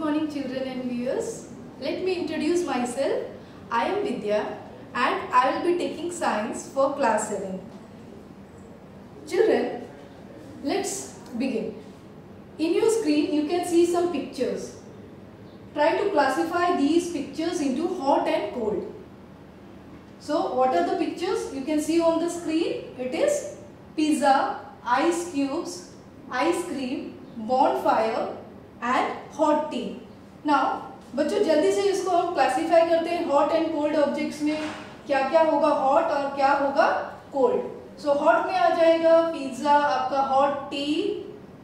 morning children and viewers. Let me introduce myself. I am Vidya and I will be taking science for class 7. Children, let's begin. In your screen you can see some pictures. Try to classify these pictures into hot and cold. So what are the pictures you can see on the screen? It is pizza, ice cubes, ice cream, bonfire and hot tea. Now बच्चों जल्दी से इसको हम classify करते हैं hot and cold objects में क्या क्या होगा हॉट और क्या होगा कोल्ड. सो हॉट में आ जाएगा पिज्जा, आपका हॉट टी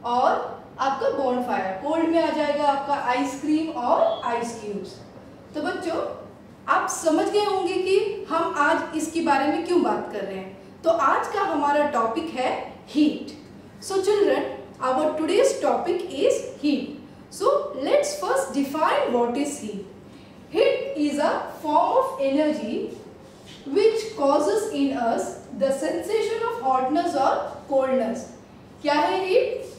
और आपका बॉनफायर. कोल्ड में आ जाएगा आपका आइसक्रीम और आइस क्यूब्स. तो बच्चों आप समझ गए होंगे कि हम आज इसके बारे में क्यों बात कर रहे हैं. तो आज का हमारा टॉपिक है heat. So children, our today's topic is heat. So let's first define what is heat. Heat is a form of energy which causes in us the sensation of hotness or coldness. क्या है heat?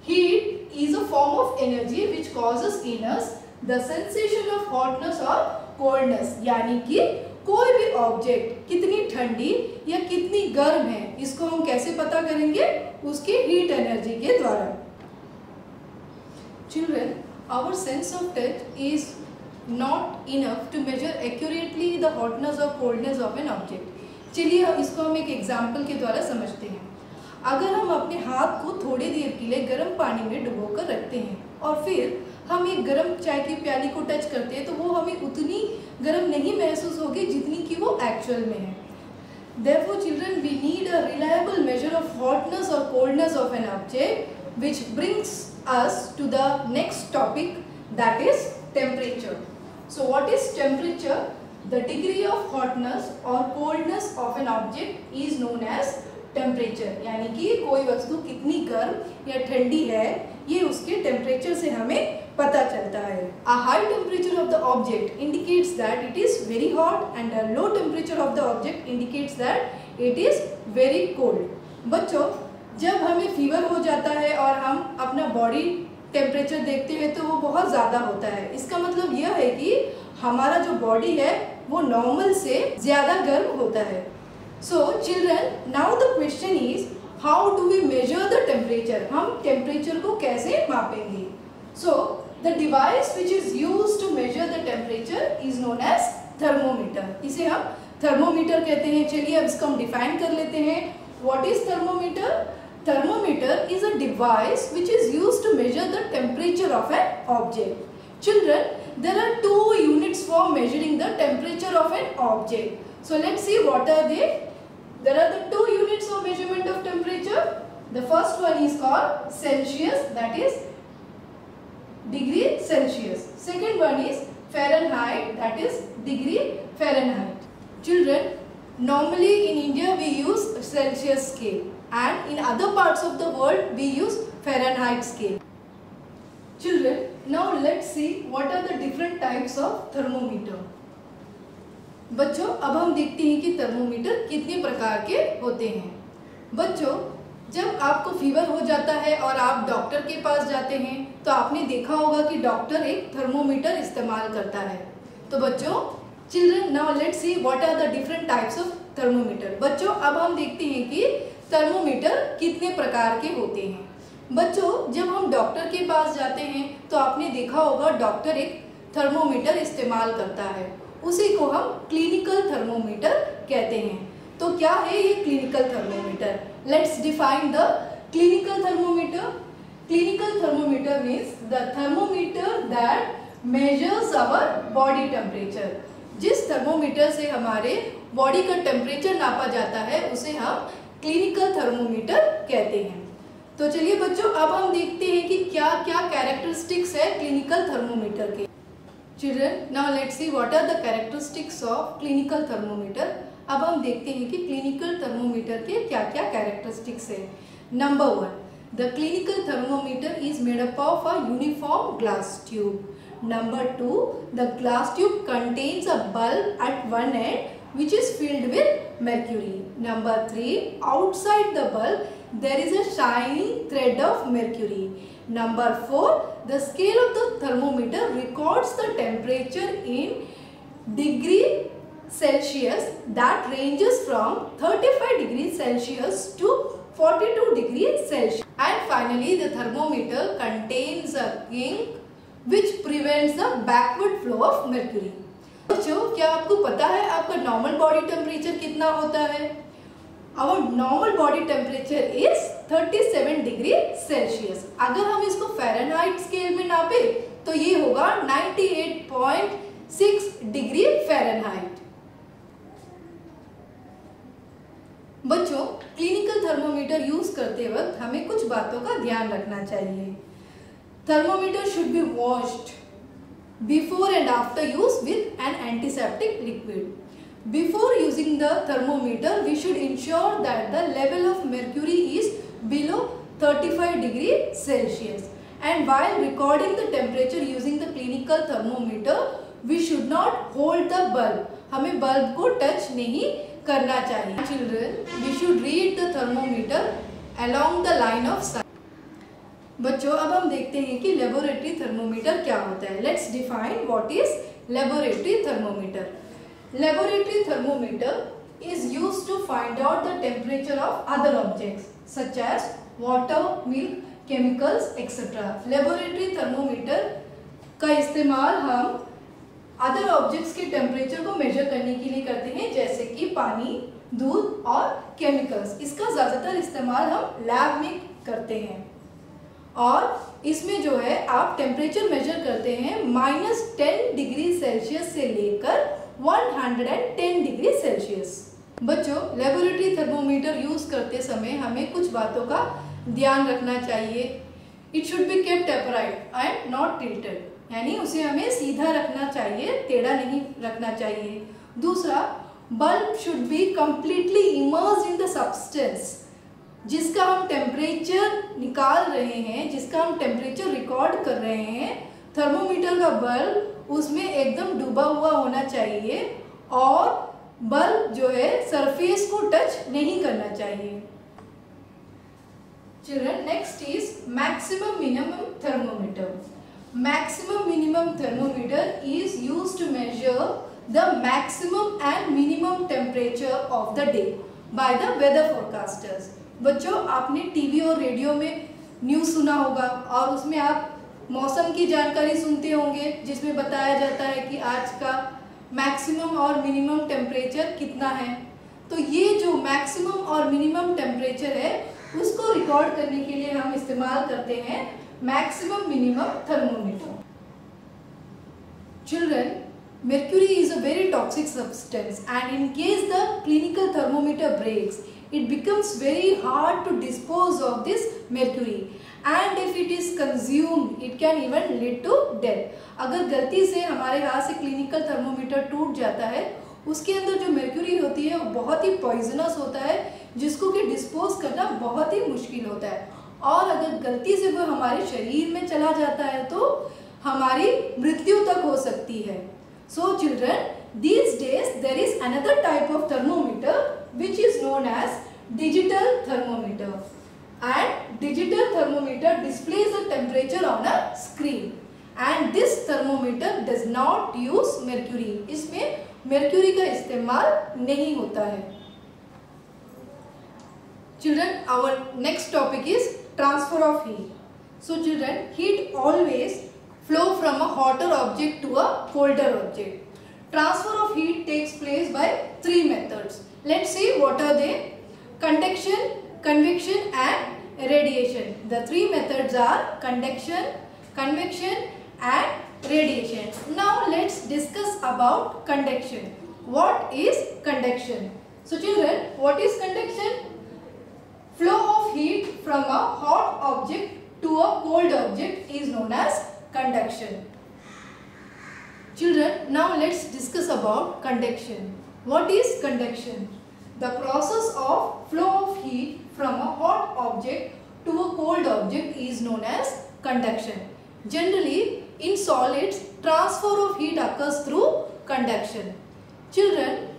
Heat is a form of energy which causes in us the sensation of hotness or coldness. यानी कि कोई भी object कितनी ठंडी या कितनी गर्म है इसको हम कैसे पता करेंगे? उसके हीट एनर्जी के द्वारा. Children, our sense of touch is not enough to measure accurately the hotness or coldness of an object. चलिए इसको हम एक एग्जाम्पल के द्वारा समझते हैं. अगर हम अपने हाथ को थोड़ी देर के लिए गर्म पानी में डुबोकर रखते हैं और फिर हम एक गर्म चाय की प्याली को टच करते हैं तो वो हमें उतनी गर्म नहीं महसूस होगी जितनी कि वो एक्चुअल में है. Therefore, children, we need a reliable measure of hotness or coldness of an object, which brings us to the next topic, that is temperature. So what is temperature? The degree of hotness or coldness of an object is known as temperature. यानी कि कोई वस्तु कितनी गर्म या ठंडी है ये उसके टेम्परेचर से हमें पता चलता है. A high temperature of the object indicates that it is very hot and a low temperature of the object indicates that it is very cold. बच्चों जब हमें फीवर हो जाता है और हम अपना बॉडी टेम्परेचर देखते हैं तो वो बहुत ज़्यादा होता है. इसका मतलब यह है कि हमारा जो बॉडी है वो नॉर्मल से ज़्यादा गर्म होता है. So children, now the question is how do we measure the temperature. हम टेम्परेचर को कैसे मापेंगे? So the device which is used to measure the temperature is known as thermometer. इसे हम थर्मोमीटर कहते हैं. चलिए अब इसको हम डिफाइन कर लेते हैं. What is thermometer? Thermometer is a device which is used to measure the temperature of an object. Children, there are two units for measuring the temperature of an object. So let's see what are they. There are the two units of measurement of temperature. The first one is called Celsius, that is degree Celsius. Second one is Fahrenheit, that is degree Fahrenheit. Children, normally in India we use Celsius scale. And in other parts of the world we use Fahrenheit scale. Children, now let's see what are the different types of thermometer. बच्चों अब हम देखते हैं कि thermometer कितने प्रकार के होते हैं. बच्चों जब आपको फीवर हो जाता है और आप डॉक्टर के पास जाते हैं तो आपने देखा होगा कि डॉक्टर एक थर्मोमीटर इस्तेमाल करता है. तो बच्चों children, now let's see what are the different types of thermometer. बच्चों अब हम देखते हैं कि थर्मोमीटर कितने प्रकार के होते हैं. बच्चों जब हम डॉक्टर के पास जाते हैं तो आपने देखा होगा डॉक्टर एक थर्मोमीटर इस्तेमाल करता है. उसी को हम क्लिनिकल थर्मोमीटर कहते हैं. तो क्या है ये clinical thermometer? Let's define the clinical thermometer. Clinical thermometer means the thermometer that measures our body temperature. जिस थर्मोमीटर से हमारे बॉडी का टेम्परेचर नापा जाता है उसे हम क्लिनिकल थर्मोमीटर कहते हैं. तो चलिए बच्चों अब हम देखते हैं कि क्या क्या कैरेक्टरिस्टिक्स है क्लिनिकल थर्मोमीटर के. Children, now let's see what are the characteristics of clinical thermometer. अब हम देखते हैं कि क्लिनिकल थर्मोमीटर के क्या क्या कैरेक्टरिस्टिक्स है. Number 1, the clinical thermometer is made up of a uniform glass tube. Number 2, the glass tube contains a bulb at one end which is filled with mercury. Number 3, outside the bulb there is a shining thread of mercury. Number 4, the scale of the thermometer records the temperature in degree Celsius that ranges from 35 degrees Celsius to 42 degrees Celsius. And finally, the thermometer contains a ink which prevents the backward flow of mercury. बच्चों, क्या आपको पता है आपका normal body temperature कितना होता है? Our normal body temperature is 37 degree Celsius. अगर हम इसको फ़ारेनहाइट स्केल में नापे तो ये होगा 98.6 डिग्री फ़ारेनहाइट. बच्चों, क्लिनिकल थर्मोमीटर यूज करते वक्त हमें कुछ बातों का ध्यान रखना चाहिए. Thermometer should be washed before and after use with an antiseptic liquid. Before using the thermometer, we should ensure that the level of mercury is below 35 degrees Celsius. And while recording the temperature using the clinical thermometer, we should not hold the bulb. हमें bulb को touch नहीं करना चाहिए. Children, we should read the thermometer along the line of sight. बच्चों, अब हम देखते हैं कि लेबोरेटरी थर्मोमीटर क्या होता है. Let's define what is laboratory thermometer. Laboratory thermometer is used to find out the temperature of other objects such as water, milk, chemicals etcetera. Laboratory thermometer का इस्तेमाल हम अदर ऑब्जेक्ट्स के टेम्परेचर को measure करने के लिए करते हैं, जैसे कि पानी, दूध और केमिकल्स. इसका ज़्यादातर इस्तेमाल हम लैब में करते हैं और इसमें जो है आप टेम्परेचर मेजर करते हैं -10 डिग्री सेल्सियस से लेकर 110 डिग्री सेल्सियस. बच्चों, लेबोरेटरी थर्मोमीटर यूज करते समय हमें कुछ बातों का ध्यान रखना चाहिए. It should be kept upright and not tilted, यानी उसे हमें सीधा रखना चाहिए, टेढ़ा नहीं रखना चाहिए. दूसरा, bulb should be completely immersed in the substance. जिसका हम टेम्परेचर निकाल रहे हैं, जिसका हम टेम्परेचर रिकॉर्ड कर रहे हैं, थर्मोमीटर का बल्ब उसमें एकदम डूबा हुआ होना चाहिए और बल्ब जो है सरफेस को टच नहीं करना चाहिए. Children, next is maximum minimum thermometer. Maximum minimum thermometer is used to measure the maximum and minimum temperature of the day by the weather forecasters. बच्चों, आपने टीवी और रेडियो में न्यूज़ सुना होगा और उसमें आप मौसम की जानकारी सुनते होंगे, जिसमें बताया जाता है कि आज का मैक्सिमम और मिनिमम टेम्परेचर कितना है. तो ये जो मैक्सिमम और मिनिमम टेम्परेचर है उसको रिकॉर्ड करने के लिए हम इस्तेमाल करते हैं maximum minimum thermometer. Children, mercury is a very toxic substance and in case the clinical thermometer breaks, it becomes very hard to dispose of this mercury and if it is consumed, it can even lead to death. अगर गलती से हमारे हाथ से clinical thermometer टूट जाता है, उसके अंदर जो mercury होती है वो बहुत ही पॉइजनस होता है, जिसको कि डिस्पोज करना बहुत ही मुश्किल होता है. और अगर गलती से वो हमारे शरीर में चला जाता है तो हमारी मृत्यु तक हो सकती है. So children, these days there is another type of thermometer which is known as digital thermometer, and digital thermometer displays the temperature on a screen and this thermometer does not use mercury. इसमें mercury का इस्तेमाल नहीं होता है. Children, our next topic is transfer of heat. So children, heat always flow from a hotter object to a colder object. Transfer of heat takes place by 3 methods. Let's see what are they. Conduction, convection and radiation. The 3 methods are conduction, convection and radiation. Now let's discuss about conduction. What is conduction? So children, what is conduction? Flow of heat from a hot object to a cold object is known as conduction. Children, now let's discuss about conduction. What is conduction? The process of flow of heat from a hot object to a cold object is known as conduction. Generally, in solids, transfer of heat occurs through conduction. Children,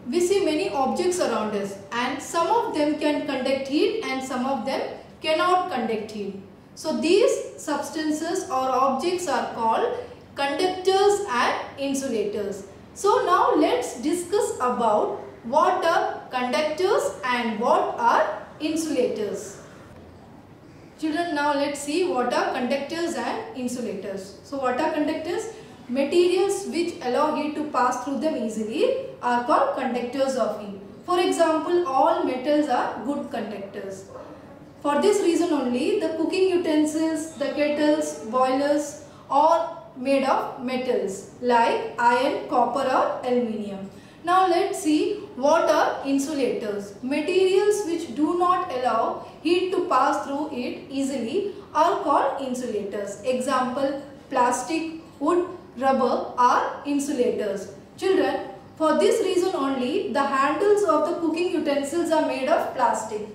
We see many objects around us and some of them can conduct heat and some of them cannot conduct heat. So these substances or objects are called conductors and insulators. So now let's discuss about what are conductors and what are insulators. Children, now let's see what are conductors and insulators. So what are conductors? Materials which allow heat to pass through them easily are called conductors of heat. For example, all metals are good conductors. For this reason only, the cooking utensils, the kettles, boilers are made of metals like iron, copper or aluminium. Now let's see what are insulators. Materials which do not allow heat to pass through it easily are called insulators. Example, plastic, wood, rubber are insulators. Children, for this reason only the handles of the cooking utensils are made of plastic.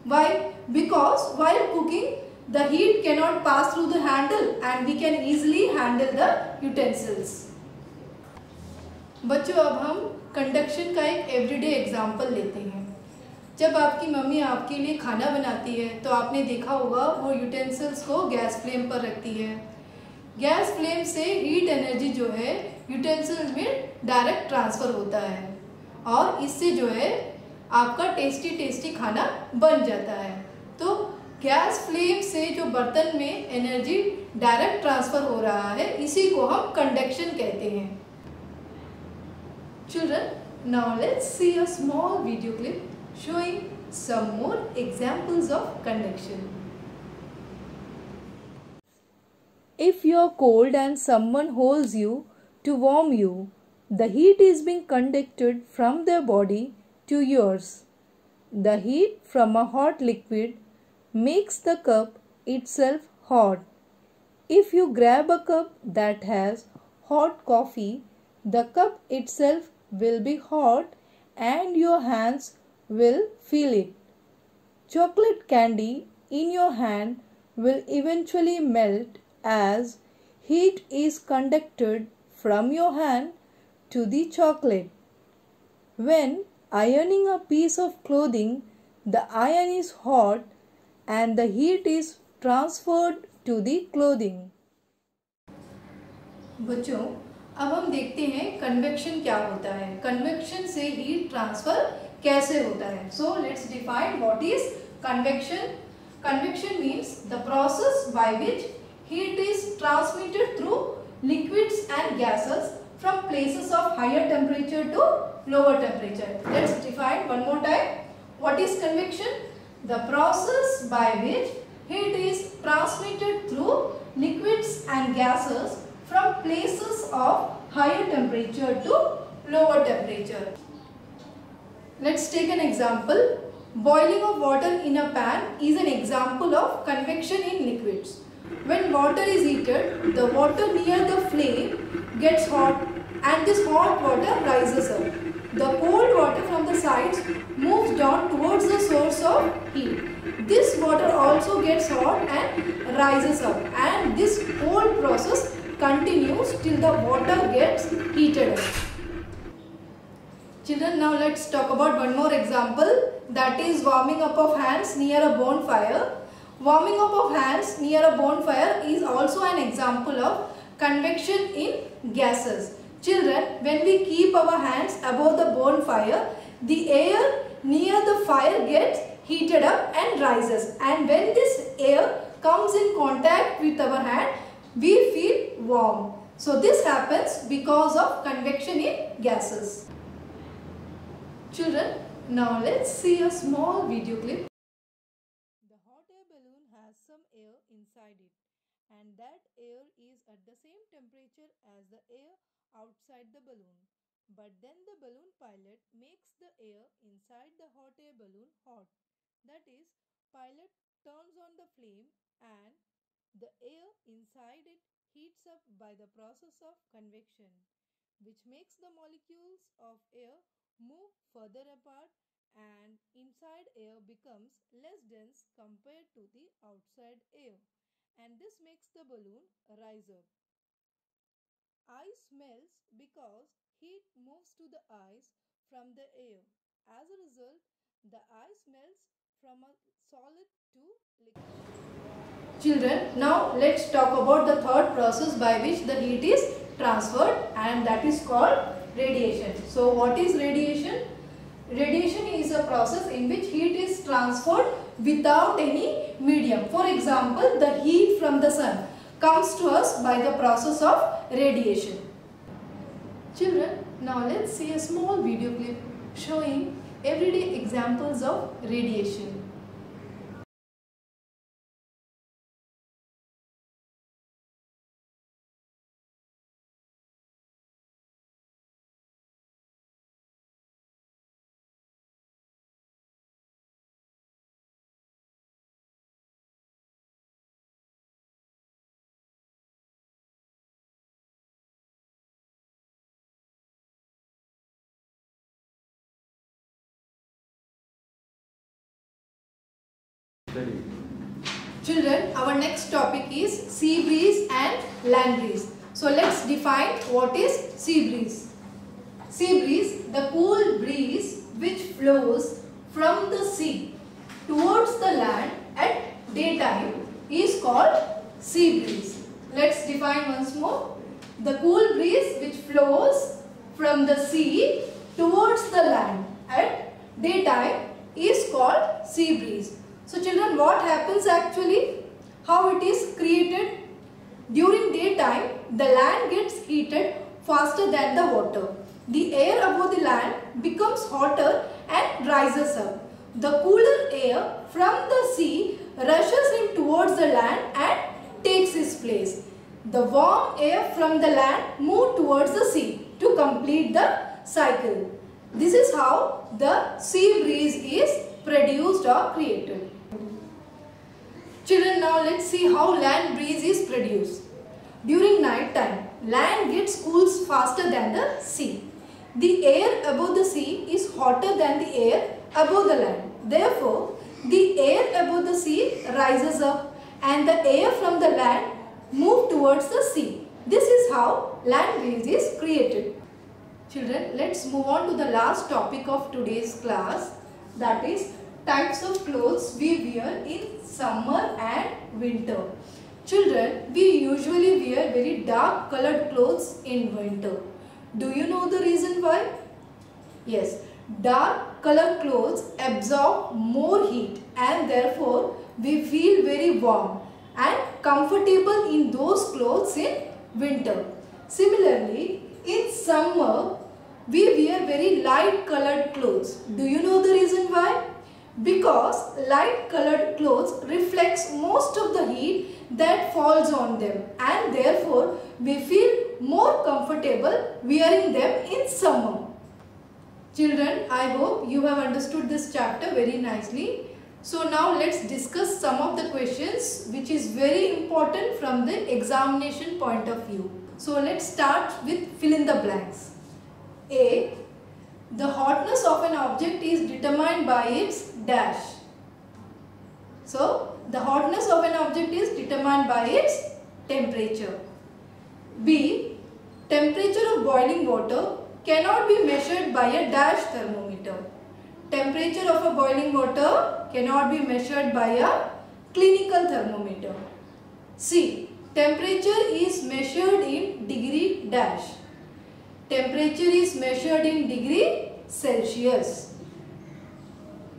Why? Because while cooking the heat cannot pass through the handle and we can easily handle the utensils. बच्चों, अब हम conduction का एक everyday example लेते हैं। जब आपकी mummy आपके लिए खाना बनाती है तो आपने देखा होगा वो यूटेंसिल्स को गैस फ्लेम पर रखती है। गैस फ्लेम से हीट एनर्जी जो है यूटेंसिल्स में डायरेक्ट ट्रांसफ़र होता है और इससे जो है आपका टेस्टी टेस्टी खाना बन जाता है। तो गैस फ्लेम से जो बर्तन में एनर्जी डायरेक्ट ट्रांसफ़र हो रहा है इसी को हम कंडक्शन कहते हैं। Children, now let's see a small video clip showing some more examples of conduction. If you're cold and someone holds you to warm you, the heat is being conducted from their body to yours. The heat from a hot liquid makes the cup itself hot. If you grab a cup that has hot coffee, the cup itself will be hot and your hands will feel it. Chocolate candy in your hand will eventually melt as heat is conducted from your hand to the chocolate. When ironing a piece of clothing, the iron is hot and the heat is transferred to the clothing. बच्चों, अब हम देखते हैं convection क्या होता है, convection से heat transfer कैसे होता है। So let's define what is convection. Convection means the process by which heat is transmitted through liquids and gases from places of higher temperature to lower temperature. Let's define one more time what is convection. The process by which heat is transmitted through liquids and gases from places of higher temperature to lower temperature. Let's take an example. Boiling of water in a pan is an example of convection in liquids. When water is heated, the water near the flame gets hot and this hot water rises up. The cold water from the sides moves down towards the source of heat. This water also gets hot and rises up, and this whole process continues till the water gets heated up. Children, now let's talk about one more example, that is warming up of hands near a bonfire. Warming up of hands near a bonfire is also an example of convection in gases. Children, when we keep our hands above the bonfire, the air near the fire gets heated up and rises, and when this air comes in contact with our hand, we feel warm. So this happens because of convection in gases. Children, now let's see a small video clip. The hot air balloon has some air inside it, and that air is at the same temperature as the air outside the balloon. But then the balloon pilot makes the air inside the hot air balloon hot. That is, pilot turns on the flame and the air inside it heats up by the process of convection, which makes the molecules of air move further apart and inside air becomes less dense compared to the outside air, and this makes the balloon rise up. Ice melts because heat moves to the ice from the air. As a result, the ice melts from a solid to liquid. Children, now let's talk about the third process by which the heat is transferred, and that is called radiation. So what is radiation? Radiation is a process in which heat is transferred without any medium. For example, the heat from the sun comes to us by the process of radiation. Children, now let's see a small video clip showing everyday examples of radiation. Children, our next topic is sea breeze and land breeze. So let's define what is sea breeze. Sea breeze, the cool breeze which flows from the sea towards the land at daytime is called sea breeze. Let's define once more. The cool breeze which flows from the sea towards the land at daytime is called sea breeze. So children, what happens actually? How it is created? During daytime, the land gets heated faster than the water. The air above the land becomes hotter and rises up. The cooler air from the sea rushes in towards the land and takes its place. The warm air from the land moves towards the sea to complete the cycle. This is how the sea breeze is produced or created. Children, now let's see how land breeze is produced. During night time, land gets cools faster than the sea. The air above the sea is hotter than the air above the land. Therefore, the air above the sea rises up and the air from the land moves towards the sea. This is how land breeze is created. Children, let's move on to the last topic of today's class, that is types of clothes we wear in summer and winter. Children, we usually wear very dark colored clothes in winter. Do you know the reason why? Yes, dark colored clothes absorb more heat and therefore we feel very warm and comfortable in those clothes in winter. Similarly, in summer we wear very light colored clothes. Do you know the reason why? Because light colored clothes reflects most of the heat that falls on them and therefore we feel more comfortable wearing them in summer. Children, I hope you have understood this chapter very nicely. So now let's discuss some of the questions which is very important from the examination point of view. So let's start with fill in the blanks. A. The hotness of an object is determined by its dash. So, the hotness of an object is determined by its temperature. B. Temperature of boiling water cannot be measured by a dash thermometer. Temperature of a boiling water cannot be measured by a clinical thermometer. C. Temperature is measured in degree dash. Temperature is measured in degree Celsius.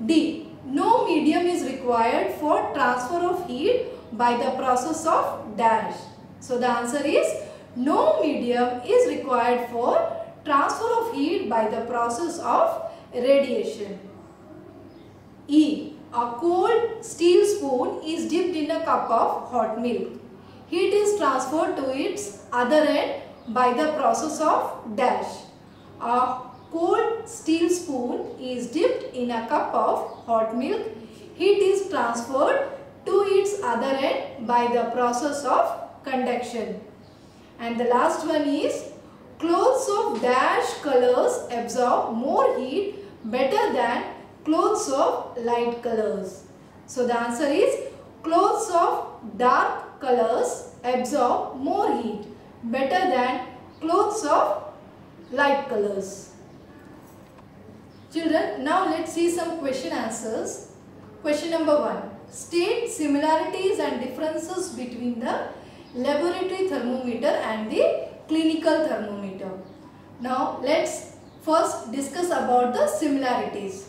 D. No medium is required for transfer of heat by the process of dash. So the answer is no medium is required for transfer of heat by the process of radiation. E. A cold steel spoon is dipped in a cup of hot milk. Heat is transferred to its other end by the process of dash. A cold steel spoon is dipped in a cup of hot milk. Heat is transferred to its other end by the process of conduction. And the last one is clothes of dash colors absorb more heat better than clothes of light colors. So the answer is clothes of dark colors absorb more heat better than clothes of light colors. Children, now let's see some question answers. Question number 1. State similarities and differences between the laboratory thermometer and the clinical thermometer. Now let's first discuss about the similarities.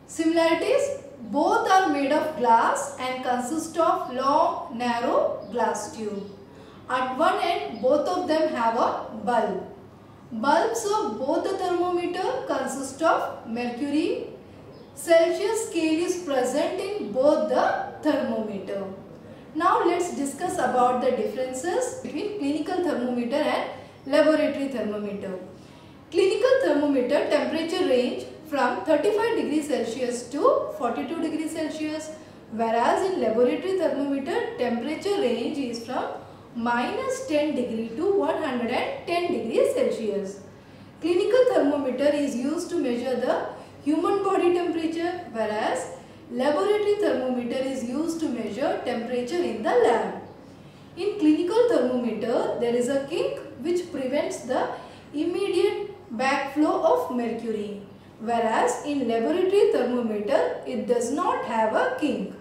Similarities, both are made of glass and consist of long, narrow glass tube. At one end, both of them have a bulb. Bulbs of both the thermometer consist of mercury. Celsius scale is present in both the thermometer. Now let's discuss about the differences between clinical thermometer and laboratory thermometer. Clinical thermometer temperature range from 35 degrees Celsius to 42 degrees Celsius, whereas in laboratory thermometer temperature range is from -10 degree to 110 degrees Celsius. Clinical thermometer is used to measure the human body temperature, whereas laboratory thermometer is used to measure temperature in the lab. In clinical thermometer, there is a kink which prevents the immediate backflow of mercury, whereas in laboratory thermometer, it does not have a kink.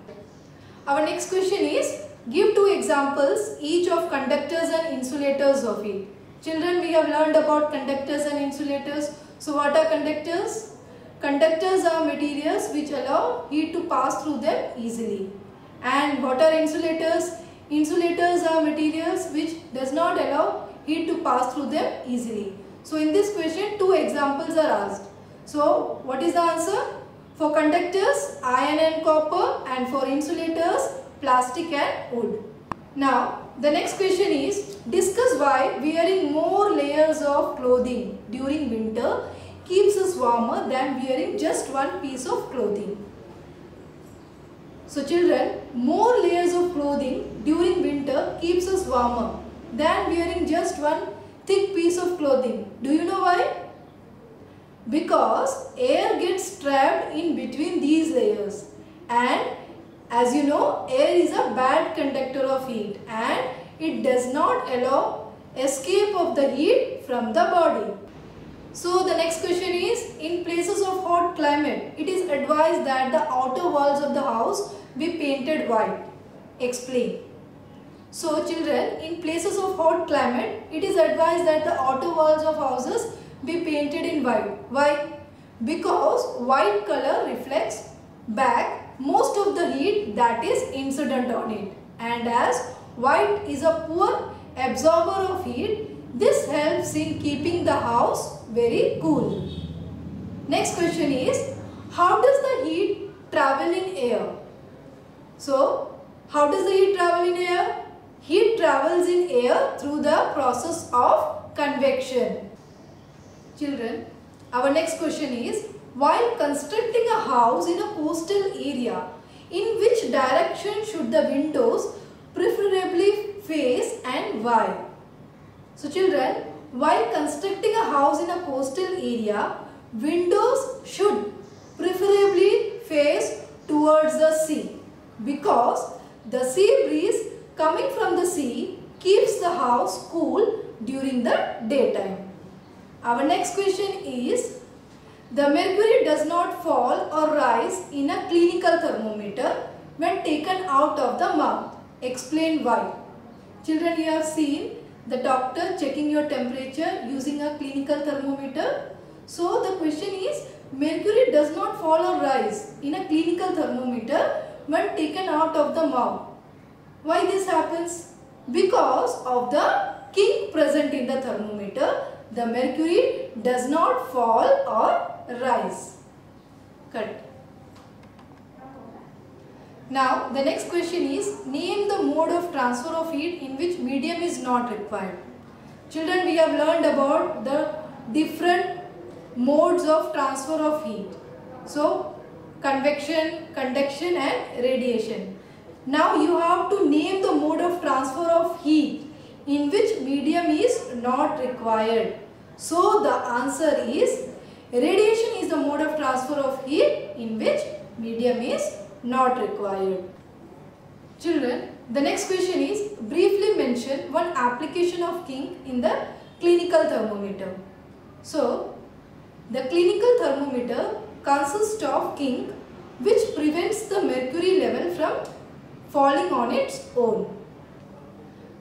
Our next question is, give 2 examples each of conductors and insulators of heat. Children, we have learned about conductors and insulators. So what are conductors? Conductors are materials which allow heat to pass through them easily. And what are insulators? Insulators are materials which does not allow heat to pass through them easily. So in this question, 2 examples are asked. So what is the answer? For conductors, iron and copper, and for insulators, plastic and wood. Now the next question is, discuss why wearing more layers of clothing during winter keeps us warmer than wearing just one piece of clothing. So children, more layers of clothing during winter keeps us warmer than wearing just one thick piece of clothing. Do you know why? Because air gets trapped in between these layers, and as you know, air is a bad conductor of heat and it does not allow escape of the heat from the body. So the next question is, in places of hot climate, it is advised that the outer walls of the house be painted white. Explain. So children, in places of hot climate, it is advised that the outer walls of houses be painted in white. Why? Because white color reflects back most of the heat that is incident on it, and as white is a poor absorber of heat, this helps in keeping the house very cool. Next question is, how does the heat travel in air? So how does the heat travel in air? Heat travels in air through the process of convection. Children, our next question is, while constructing a house in a coastal area, in which direction should the windows preferably face and why? So children, while constructing a house in a coastal area, windows should preferably face towards the sea, because the sea breeze coming from the sea keeps the house cool during the daytime. Our next question is, the mercury does not fall or rise in a clinical thermometer when taken out of the mouth. Explain why. Children, you have seen the doctor checking your temperature using a clinical thermometer. So the question is, mercury does not fall or rise in a clinical thermometer when taken out of the mouth. Why this happens? Because of the kink present in the thermometer, the mercury does not fall or rise. Correct. Now the next question is, name the mode of transfer of heat in which medium is not required. Children, we have learned about the different modes of transfer of heat. So convection, conduction and radiation. Now you have to name the mode of transfer of heat in which medium is not required. So the answer is, radiation is the mode of transfer of heat in which medium is not required. Children, the next question is, briefly mention one application of kink in the clinical thermometer. So the clinical thermometer consists of ink which prevents the mercury level from falling on its own.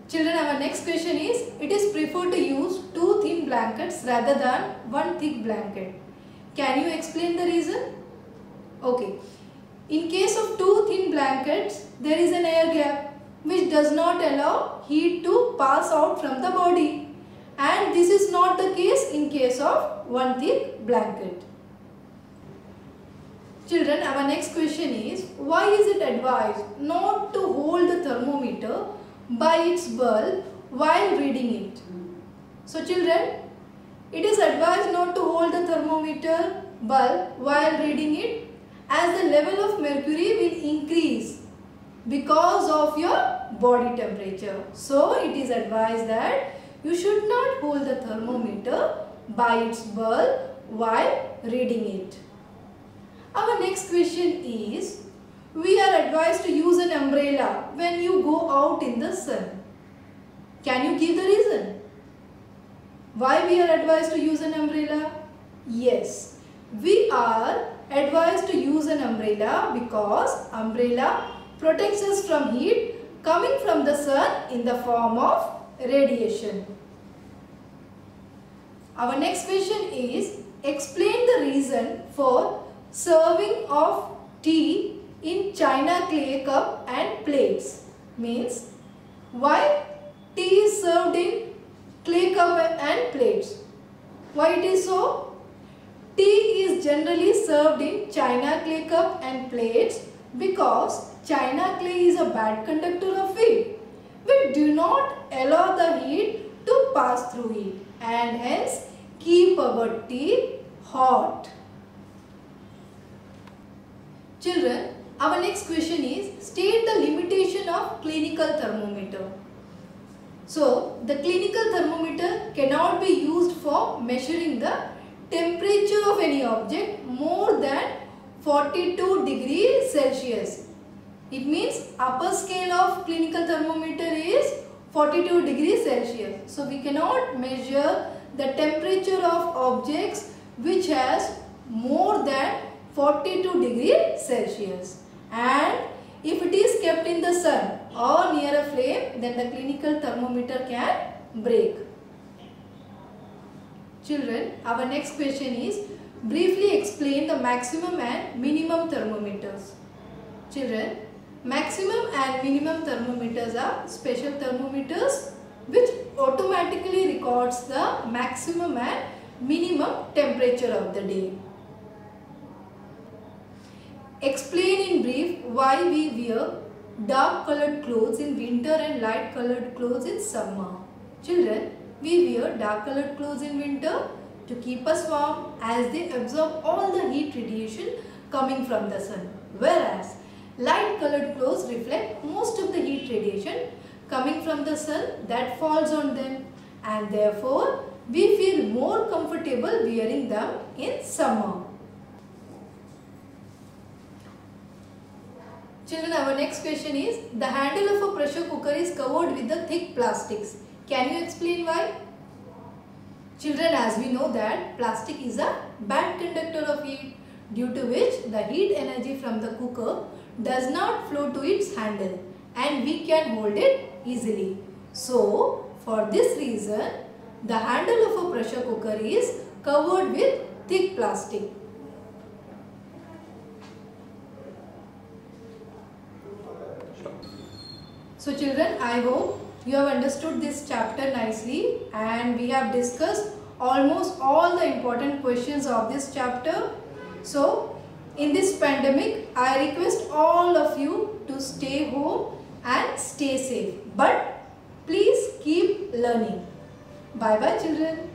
Children, our next question is, it is preferred to use 2 thin blankets rather than 1 thick blanket. Can you explain the reason? Okay. In case of 2 thin blankets, there is an air gap which does not allow heat to pass out from the body, and this is not the case in case of 1 thick blanket. Children, our next question is, why is it advised not to hold the thermometer by its bulb while reading it? So children, it is advised not to hold the thermometer bulb while reading it, as the level of mercury will increase because of your body temperature. So it is advised that you should not hold the thermometer by its bulb while reading it. Our next question is, we are advised to use an umbrella when you go out in the sun. Can you give the reason? Why we are advised to use an umbrella? Yes, we are advised to use an umbrella because umbrella protects us from heat coming from the sun in the form of radiation. Our next question is, explain the reason for serving of tea in china clay cup and plates. Means, why tea is served in clay cup and plates? Why it is so? Tea is generally served in china clay cup and plates because china clay is a bad conductor of heat. We do not allow the heat to pass through it and hence keep our tea hot. Children, our next question is, state the limitation of clinical thermometer. So, the clinical thermometer cannot be used for measuring the temperature of any object more than 42 degrees Celsius. It means upper scale of clinical thermometer is 42 degrees Celsius. So, we cannot measure the temperature of objects which has more than 42 degrees Celsius, and if it is kept in the sun or near a flame, then the clinical thermometer can break. Children, our next question is, briefly explain the maximum and minimum thermometers. Children, maximum and minimum thermometers are special thermometers which automatically records the maximum and minimum temperature of the day. Explain in brief why we wear dark colored clothes in winter and light colored clothes in summer. Children, we wear dark colored clothes in winter to keep us warm as they absorb all the heat radiation coming from the sun, whereas light colored clothes reflect most of the heat radiation coming from the sun that falls on them, and therefore we feel more comfortable wearing them in summer. Children, our next question is, the handle of a pressure cooker is covered with the thick plastics. Can you explain why? Children, as we know that plastic is a bad conductor of heat, due to which the heat energy from the cooker does not flow to its handle and we can hold it easily. So, for this reason, the handle of a pressure cooker is covered with thick plastic. So children, I hope you have understood this chapter nicely and we have discussed almost all the important questions of this chapter. So in this pandemic, I request all of you to stay home and stay safe. But please keep learning. Bye bye children.